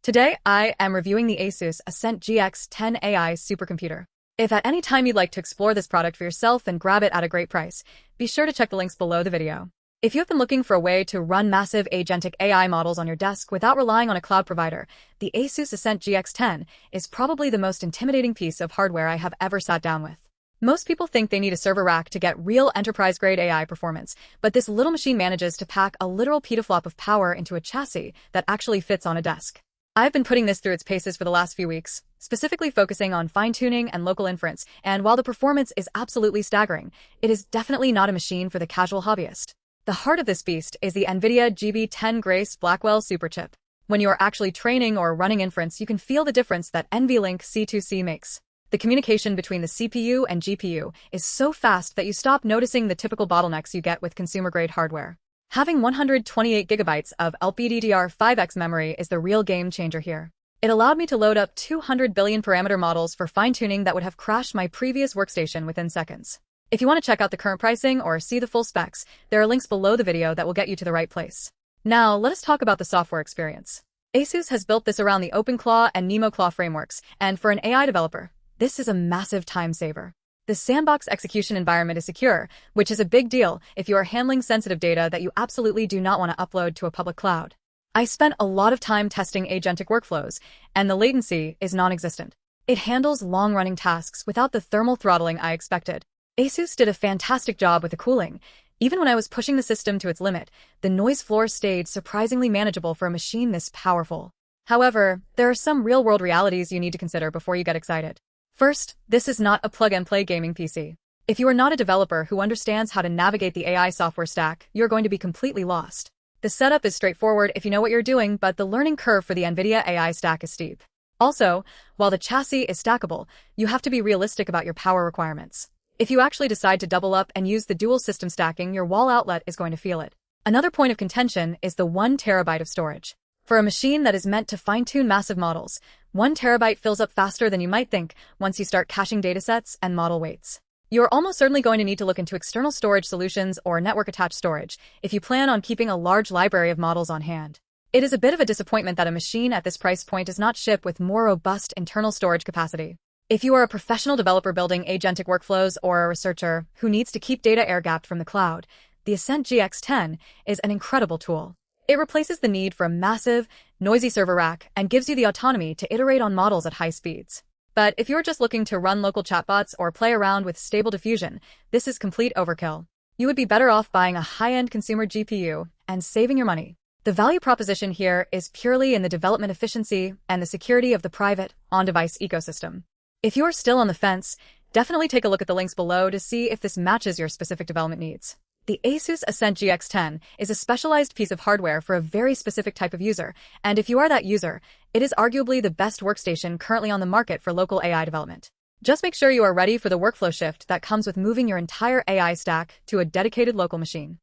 Today, I am reviewing the ASUS Ascent GX10 AI supercomputer. If at any time you'd like to explore this product for yourself and grab it at a great price, be sure to check the links below the video. If you have been looking for a way to run massive agentic AI models on your desk without relying on a cloud provider, the ASUS Ascent GX10 is probably the most intimidating piece of hardware I have ever sat down with. Most people think they need a server rack to get real enterprise-grade AI performance, but this little machine manages to pack a literal petaFLOP of power into a chassis that actually fits on a desk. I've been putting this through its paces for the last few weeks, specifically focusing on fine-tuning and local inference, and while the performance is absolutely staggering, it is definitely not a machine for the casual hobbyist. The heart of this beast is the NVIDIA GB10 Grace Blackwell Superchip. When you are actually training or running inference, you can feel the difference that NVLink C2C makes. The communication between the CPU and GPU is so fast that you stop noticing the typical bottlenecks you get with consumer-grade hardware. Having 128 gigabytes of LPDDR5X memory is the real game changer here. It allowed me to load up 200 billion parameter models for fine-tuning that would have crashed my previous workstation within seconds. If you want to check out the current pricing or see the full specs, there are links below the video that will get you to the right place. Now, let us talk about the software experience. ASUS has built this around the OpenClaw and NemoClaw frameworks, and for an AI developer, this is a massive time saver. The sandbox execution environment is secure, which is a big deal if you are handling sensitive data that you absolutely do not want to upload to a public cloud. I spent a lot of time testing agentic workflows, and the latency is non-existent. It handles long-running tasks without the thermal throttling I expected. ASUS did a fantastic job with the cooling. Even when I was pushing the system to its limit, the noise floor stayed surprisingly manageable for a machine this powerful. However, there are some real-world realities you need to consider before you get excited. First, this is not a plug-and-play gaming PC. If you are not a developer who understands how to navigate the AI software stack, you're going to be completely lost. The setup is straightforward if you know what you're doing, but the learning curve for the NVIDIA AI stack is steep. Also, while the chassis is stackable, you have to be realistic about your power requirements. If you actually decide to double up and use the dual system stacking, your wall outlet is going to feel it. Another point of contention is the 1 terabyte of storage. For a machine that is meant to fine-tune massive models, 1 terabyte fills up faster than you might think once you start caching datasets and model weights. You're almost certainly going to need to look into external storage solutions or network-attached storage if you plan on keeping a large library of models on hand. It is a bit of a disappointment that a machine at this price point does not ship with more robust internal storage capacity. If you are a professional developer building agentic workflows or a researcher who needs to keep data air-gapped from the cloud, the Ascent GX10 is an incredible tool. It replaces the need for a massive, noisy server rack and gives you the autonomy to iterate on models at high speeds. But if you're just looking to run local chatbots or play around with stable diffusion, this is complete overkill. You would be better off buying a high-end consumer GPU and saving your money. The value proposition here is purely in the development efficiency and the security of the private, on-device ecosystem. If you're still on the fence, definitely take a look at the links below to see if this matches your specific development needs. The ASUS Ascent GX10 is a specialized piece of hardware for a very specific type of user, and if you are that user, it is arguably the best workstation currently on the market for local AI development. Just make sure you are ready for the workflow shift that comes with moving your entire AI stack to a dedicated local machine.